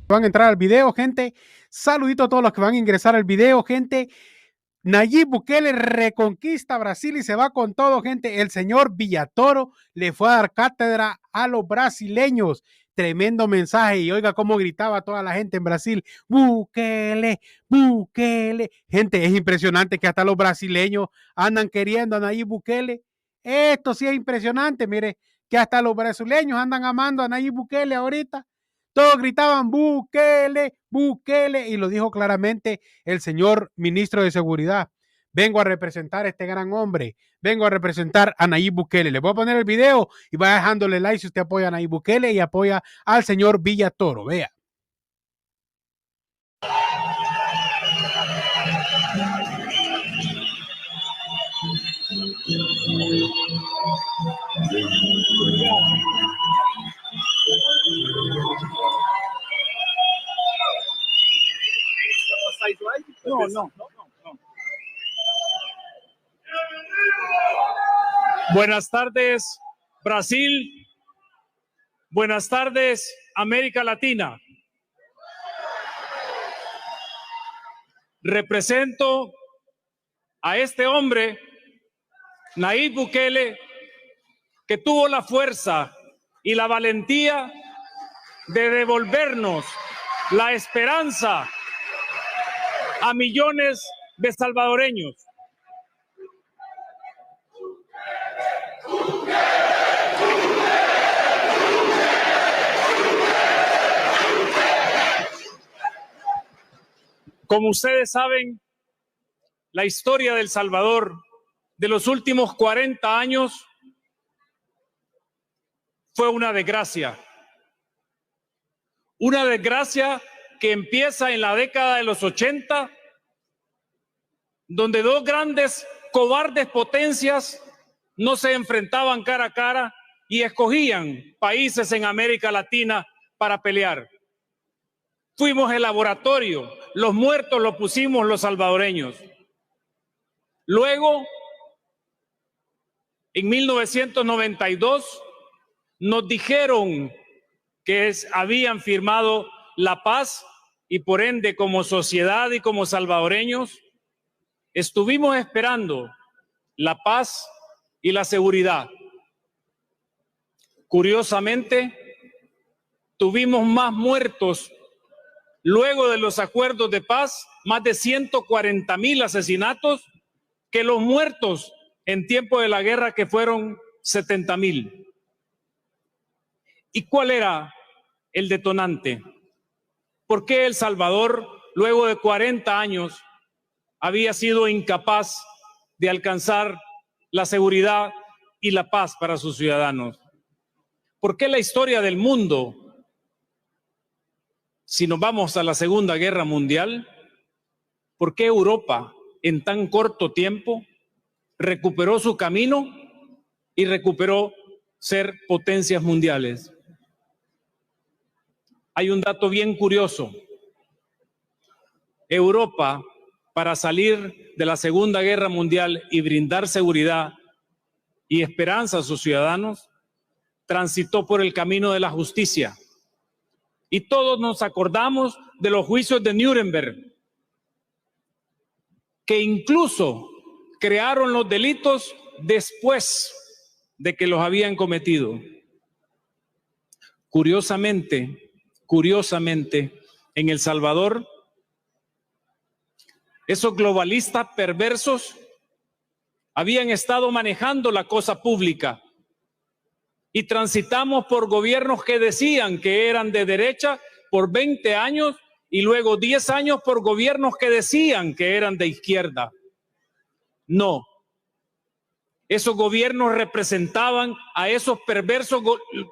van a entrar al video, gente. Saludito a todos los que van a ingresar al video, gente. Nayib Bukele reconquista Brasil y se va con todo, gente. El señor Villatoro le fue a dar cátedra a los brasileños. Tremendo mensaje. Y oiga cómo gritaba toda la gente en Brasil. Bukele, Bukele. Gente, es impresionante que hasta los brasileños andan queriendo a Nayib Bukele. Esto sí es impresionante, mire, que hasta los brasileños andan amando a Nayib Bukele ahorita. Todos gritaban Bukele, Bukele, y lo dijo claramente el señor ministro de Seguridad. Vengo a representar a este gran hombre, vengo a representar a Nayib Bukele. Le voy a poner el video y va dejándole like si usted apoya a Nayib Bukele y apoya al señor Villatoro. Vea. No. Buenas tardes, Brasil. Buenas tardes, América Latina. Represento a este hombre, Nayib Bukele, que tuvo la fuerza y la valentía de devolvernos la esperanza a millones de salvadoreños. Como ustedes saben, la historia de El Salvador de los últimos 40 años fue una desgracia. Una desgracia que empieza en la década de los 80, donde dos grandes cobardes potencias no se enfrentaban cara a cara y escogían países en América Latina para pelear. Fuimos el laboratorio, los muertos los pusimos los salvadoreños. Luego, en 1992, nos dijeron que habían firmado la paz y por ende como sociedad y como salvadoreños estuvimos esperando la paz y la seguridad. Curiosamente, tuvimos más muertos luego de los acuerdos de paz, más de 140,000 asesinatos, que los muertos en tiempo de la guerra, que fueron 70,000. ¿Y cuál era el detonante? ¿Por qué El Salvador, luego de 40 años, había sido incapaz de alcanzar la seguridad y la paz para sus ciudadanos? ¿Por qué la historia del mundo, si nos vamos a la Segunda Guerra Mundial, por qué Europa en tan corto tiempo recuperó su camino y recuperó ser potencias mundiales? Hay un dato bien curioso. Europa, para salir de la Segunda Guerra Mundial y brindar seguridad y esperanza a sus ciudadanos, transitó por el camino de la justicia. Y todos nos acordamos de los juicios de Nuremberg, que incluso crearon los delitos después de que los habían cometido. Curiosamente, en El Salvador, esos globalistas perversos habían estado manejando la cosa pública y transitamos por gobiernos que decían que eran de derecha por 20 años y luego 10 años por gobiernos que decían que eran de izquierda. No. Esos gobiernos representaban a esos perversos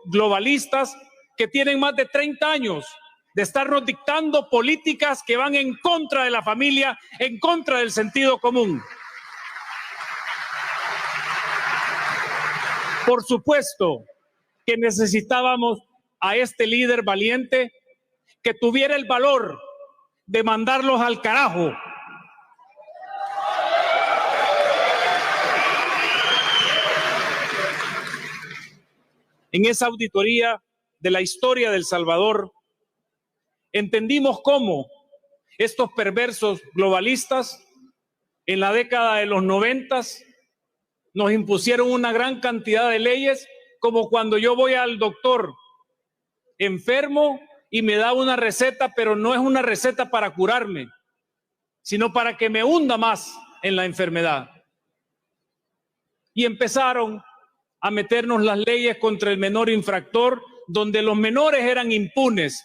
globalistas que tienen más de 30 años de estarnos dictando políticas que van en contra de la familia, en contra del sentido común. Por supuesto que necesitábamos a este líder valiente que tuviera el valor de mandarlos al carajo. En esa auditoría de la historia de El Salvador, entendimos cómo estos perversos globalistas en la década de los 90 nos impusieron una gran cantidad de leyes, como cuando yo voy al doctor enfermo y me da una receta, pero no es una receta para curarme, sino para que me hunda más en la enfermedad. Y empezaron a meternos las leyes contra el menor infractor, donde los menores eran impunes,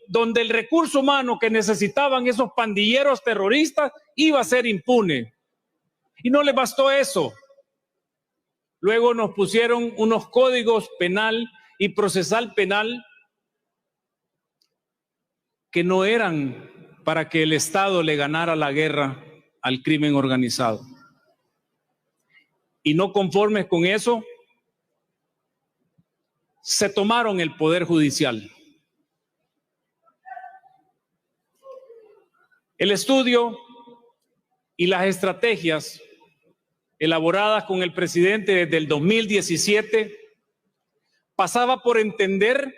donde el recurso humano que necesitaban esos pandilleros terroristas iba a ser impune. Y no les bastó eso. Luego nos pusieron unos códigos penal y procesal penal que no eran para que el Estado le ganara la guerra al crimen organizado. Y no conformes con eso, se tomaron el Poder Judicial. El estudio y las estrategias elaboradas con el presidente desde el 2017 pasaba por entender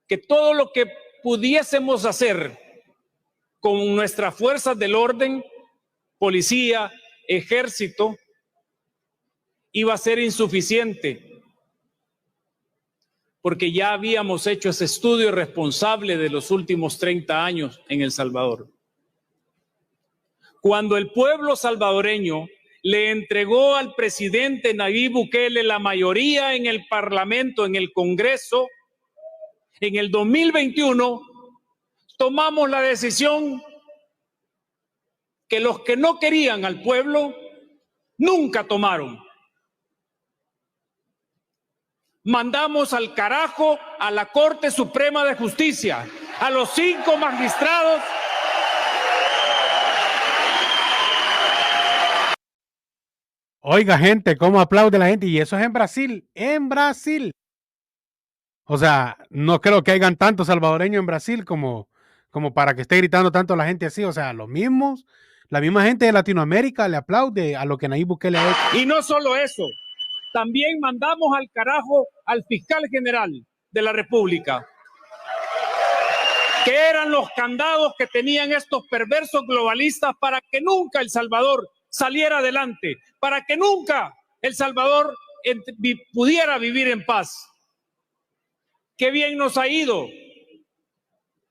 que todo lo que pudiésemos hacer con nuestras fuerzas del orden, policía, ejército, iba a ser insuficiente, porque ya habíamos hecho ese estudio responsable de los últimos 30 años en El Salvador. Cuando el pueblo salvadoreño le entregó al presidente Nayib Bukele la mayoría en el Parlamento, en el Congreso, en el 2021, tomamos la decisión que los que no querían al pueblo nunca tomaron. Mandamos al carajo a la Corte Suprema de Justicia, a los 5 magistrados. Oiga, gente, cómo aplaude la gente. Y eso es en Brasil, en Brasil. O sea, no creo que hayan tantos salvadoreños en Brasil como para que esté gritando tanto la gente así. O sea, los mismos, la misma gente de Latinoamérica le aplaude a lo que Nayib Bukele ha hecho. Y no solo eso, también mandamos al carajo al fiscal general de la República, que eran los candados que tenían estos perversos globalistas para que nunca El Salvador saliera adelante, para que nunca El Salvador pudiera vivir en paz. Qué bien nos ha ido.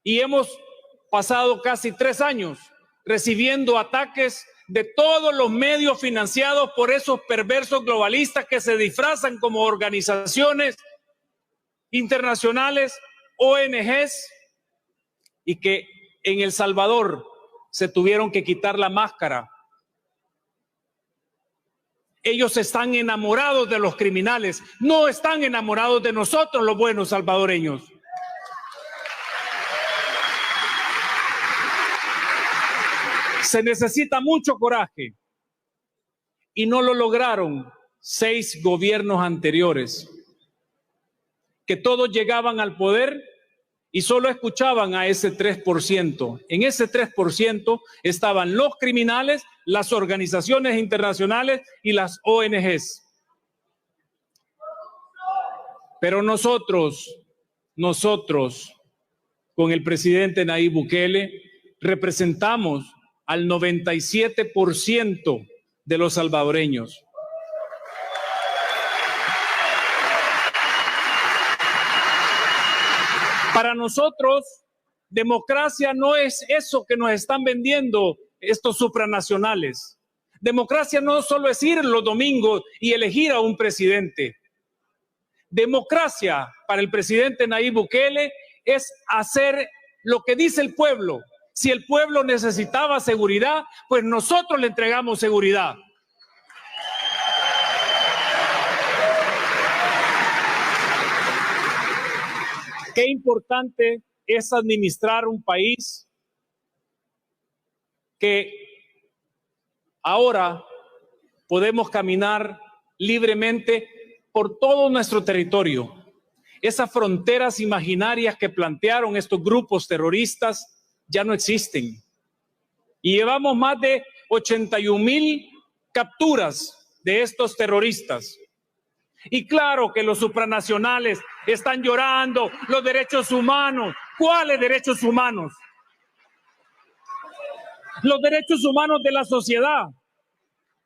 Y hemos pasado casi 3 años recibiendo ataques de todos los medios financiados por esos perversos globalistas que se disfrazan como organizaciones internacionales, ONGs, y que en El Salvador se tuvieron que quitar la máscara. Ellos están enamorados de los criminales, no están enamorados de nosotros los buenos salvadoreños. Se necesita mucho coraje y no lo lograron 6 gobiernos anteriores, que todos llegaban al poder y solo escuchaban a ese 3%. En ese 3% estaban los criminales, las organizaciones internacionales y las ONGs. Pero nosotros, con el presidente Nayib Bukele, representamos al 97% de los salvadoreños. Para nosotros, democracia no es eso que nos están vendiendo estos supranacionales. Democracia no solo es ir los domingos y elegir a un presidente. Democracia para el presidente Nayib Bukele es hacer lo que dice el pueblo. Si el pueblo necesitaba seguridad, pues nosotros le entregamos seguridad. Qué importante es administrar un país que ahora podemos caminar libremente por todo nuestro territorio. Esas fronteras imaginarias que plantearon estos grupos terroristas ya no existen. Y llevamos más de 81,000 capturas de estos terroristas. Y claro que los supranacionales están llorando los derechos humanos, ¿Cuáles derechos humanos? Los derechos humanos de la sociedad.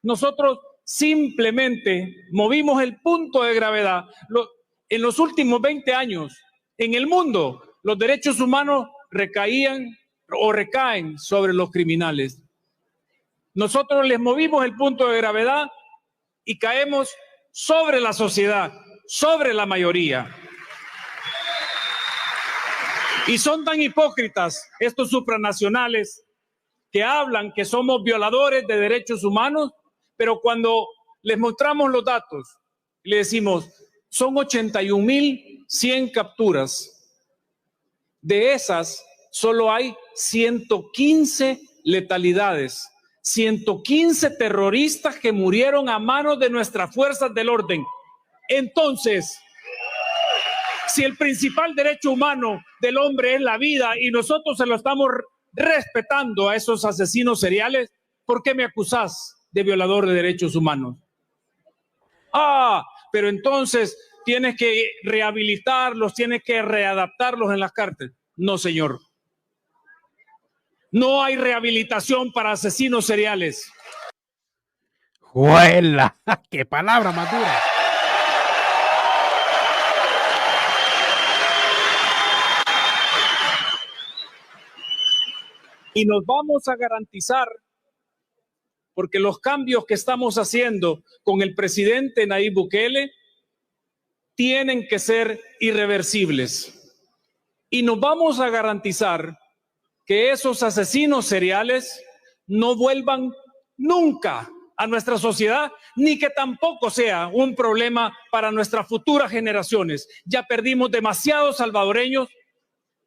Nosotros simplemente movimos el punto de gravedad. En los últimos 20 años, en el mundo, los derechos humanos recaían o recaen sobre los criminales. Nosotros les movimos el punto de gravedad y caemos sobre la sociedad, sobre la mayoría. Y son tan hipócritas estos supranacionales que hablan que somos violadores de derechos humanos, pero cuando les mostramos los datos, le decimos, son 81.100 capturas. De esas, solo hay 115 letalidades, 115 terroristas que murieron a manos de nuestras fuerzas del orden. Entonces, si el principal derecho humano del hombre es la vida y nosotros se lo estamos respetando a esos asesinos seriales, ¿por qué me acusás de violador de derechos humanos? Ah, pero entonces tienes que rehabilitarlos, tienes que readaptarlos en las cárceles. No, señor. No hay rehabilitación para asesinos seriales. ¡Juela! ¡Qué palabra más dura! Y nos vamos a garantizar, porque los cambios que estamos haciendo con el presidente Nayib Bukele tienen que ser irreversibles. Y nos vamos a garantizar que esos asesinos seriales no vuelvan nunca a nuestra sociedad, ni que tampoco sea un problema para nuestras futuras generaciones. Ya perdimos demasiados salvadoreños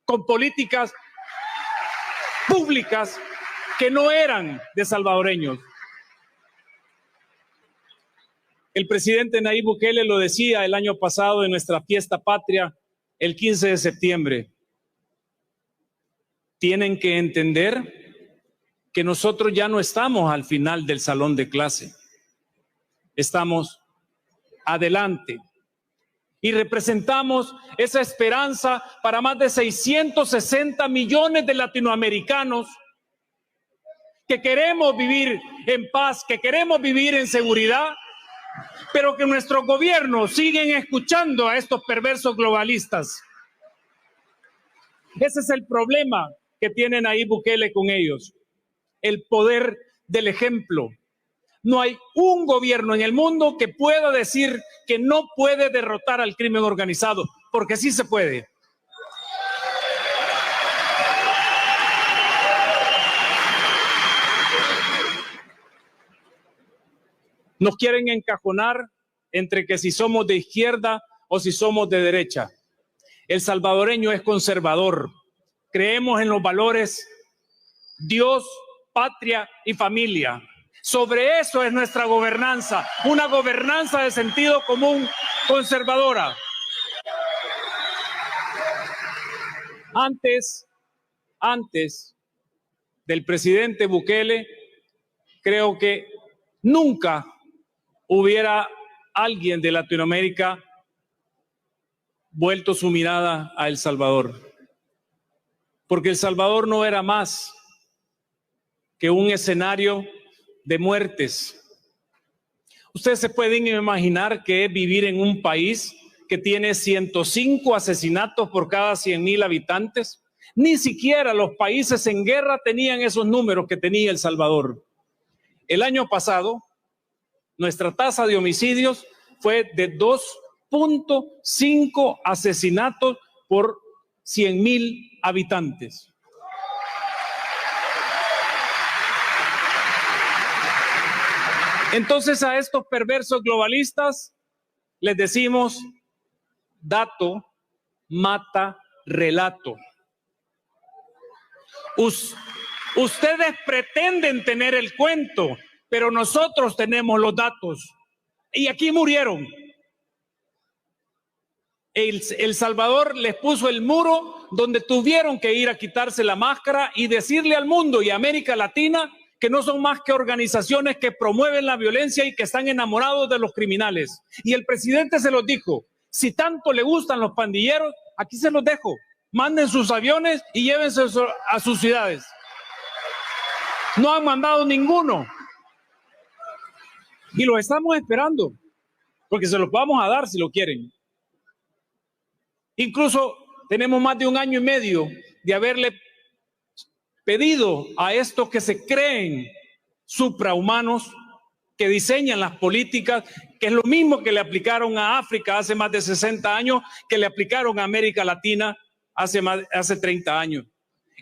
con políticas públicas que no eran de salvadoreños. El presidente Nayib Bukele lo decía el año pasado en nuestra fiesta patria, el 15 de septiembre. Tienen que entender que nosotros ya no estamos al final del salón de clase. Estamos adelante y representamos esa esperanza para más de 660 millones de latinoamericanos que queremos vivir en paz, que queremos vivir en seguridad, pero que nuestros gobiernos siguen escuchando a estos perversos globalistas. Ese es el problema que tienen ahí Bukele con ellos, el poder del ejemplo. No hay un gobierno en el mundo que pueda decir que no puede derrotar al crimen organizado, porque sí se puede. Nos quieren encajonar entre que si somos de izquierda o si somos de derecha. El salvadoreño es conservador. Creemos en los valores Dios, patria y familia. Sobre eso es nuestra gobernanza, una gobernanza de sentido común conservadora. Antes del presidente Bukele, creo que nunca hubiera alguien de Latinoamérica vuelto su mirada a El Salvador, porque El Salvador no era más que un escenario de muertes. Ustedes se pueden imaginar que es vivir en un país que tiene 105 asesinatos por cada 100,000 habitantes. Ni siquiera los países en guerra tenían esos números que tenía El Salvador. El año pasado, nuestra tasa de homicidios fue de 2.5 asesinatos por 100,000 habitantes. Entonces a estos perversos globalistas les decimos, dato mata relato. Ustedes pretenden tener el cuento, pero nosotros tenemos los datos. Y aquí murieron. El Salvador les puso el muro donde tuvieron que ir a quitarse la máscara y decirle al mundo y a América Latina que no son más que organizaciones que promueven la violencia y que están enamorados de los criminales. Y el presidente se los dijo, si tanto le gustan los pandilleros, aquí se los dejo. Manden sus aviones y llévense a sus ciudades. No han mandado ninguno. Y los estamos esperando, porque se los vamos a dar si lo quieren. Incluso tenemos más de 1 año y medio de haberle pedido a estos que se creen suprahumanos, que diseñan las políticas, que es lo mismo que le aplicaron a África hace más de 60 años, que le aplicaron a América Latina hace 30 años.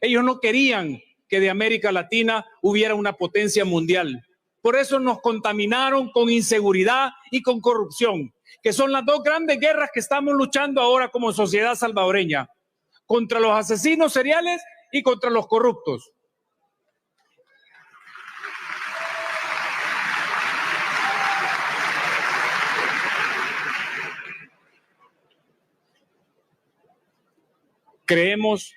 Ellos no querían que de América Latina hubiera una potencia mundial. Por eso nos contaminaron con inseguridad y con corrupción, que son las 2 grandes guerras que estamos luchando ahora como sociedad salvadoreña, contra los asesinos seriales y contra los corruptos. Creemos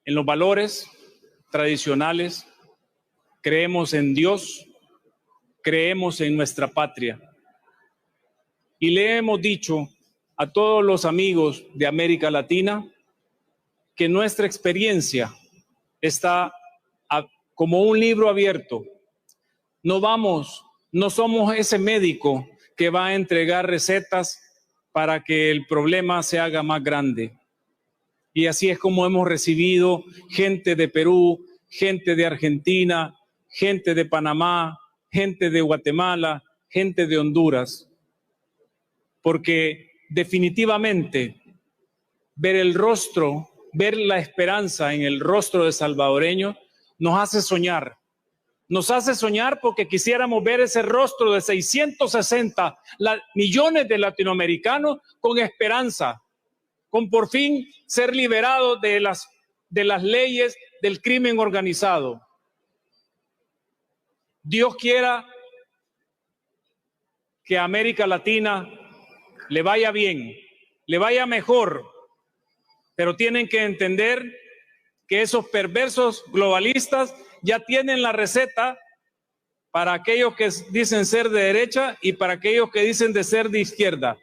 en los valores tradicionales, creemos en Dios, creemos en nuestra patria. Y le hemos dicho a todos los amigos de América Latina que nuestra experiencia está como un libro abierto. No somos ese médico que va a entregar recetas para que el problema se haga más grande. Y así es como hemos recibido gente de Perú, gente de Argentina, gente de Panamá, gente de Guatemala, gente de Honduras. Porque definitivamente ver la esperanza en el rostro de salvadoreño nos hace soñar. Nos hace soñar porque quisiéramos ver ese rostro de 660 millones de latinoamericanos con esperanza, con por fin ser liberados de las leyes del crimen organizado. Dios quiera que a América Latina le vaya bien, le vaya mejor, pero tienen que entender que esos perversos globalistas ya tienen la receta para aquellos que dicen ser de derecha y para aquellos que dicen de ser de izquierda.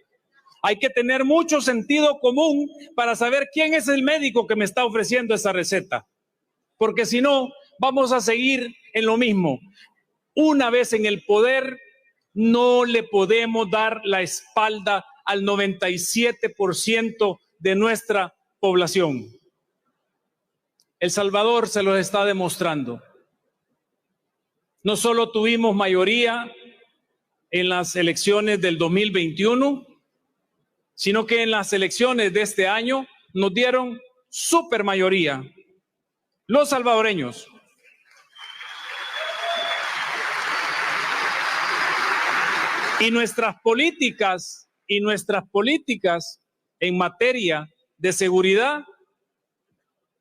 Hay que tener mucho sentido común para saber quién es el médico que me está ofreciendo esa receta, porque si no, vamos a seguir en lo mismo. Una vez en el poder, no le podemos dar la espalda al 97% de nuestra población. El Salvador se los está demostrando. No solo tuvimos mayoría en las elecciones del 2021, sino que en las elecciones de este año nos dieron supermayoría. Los salvadoreños. Y nuestras políticas en materia de seguridad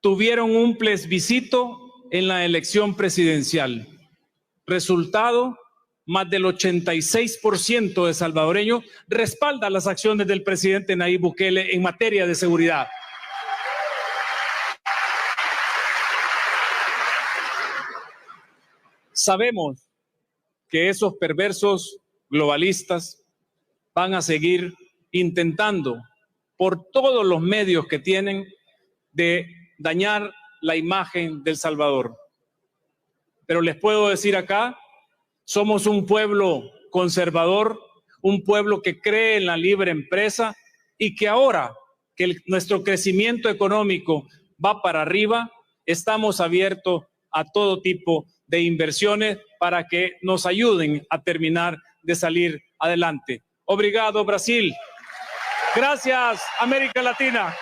tuvieron un plebiscito en la elección presidencial. Resultado, más del 86% de salvadoreños respalda las acciones del presidente Nayib Bukele en materia de seguridad. Sabemos que esos perversos globalistas van a seguir intentando por todos los medios que tienen de dañar la imagen del Salvador. Pero les puedo decir acá, somos un pueblo conservador, un pueblo que cree en la libre empresa y que ahora que nuestro crecimiento económico va para arriba, estamos abiertos a todo tipo de inversiones para que nos ayuden a terminar de salir adelante. Obrigado, Brasil. Gracias, América Latina.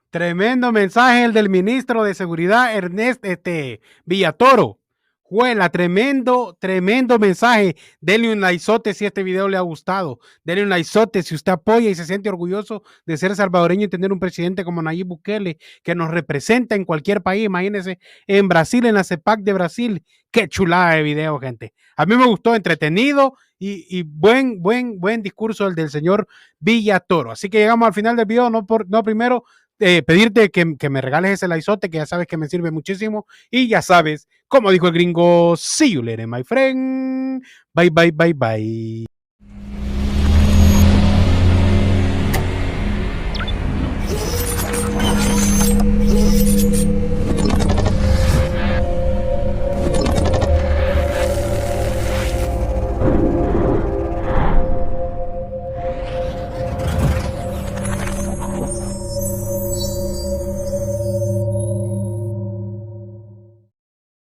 Tremendo mensaje el del ministro de Seguridad, Ernest Villatoro. Juela, tremendo mensaje. Denle un likezote si este video le ha gustado. Denle un likezote si usted apoya y se siente orgulloso de ser salvadoreño y tener un presidente como Nayib Bukele que nos representa en cualquier país. Imagínense en Brasil, en la CEPAC de Brasil. Qué chulada de video, gente. A mí me gustó, entretenido y buen discurso el del señor Villatoro. Así que llegamos al final del video. No primero pedirte que me regales ese laizote, que ya sabes que me sirve muchísimo. Y ya sabes, como dijo el gringo, see you later, my friend. Bye, bye, bye, bye.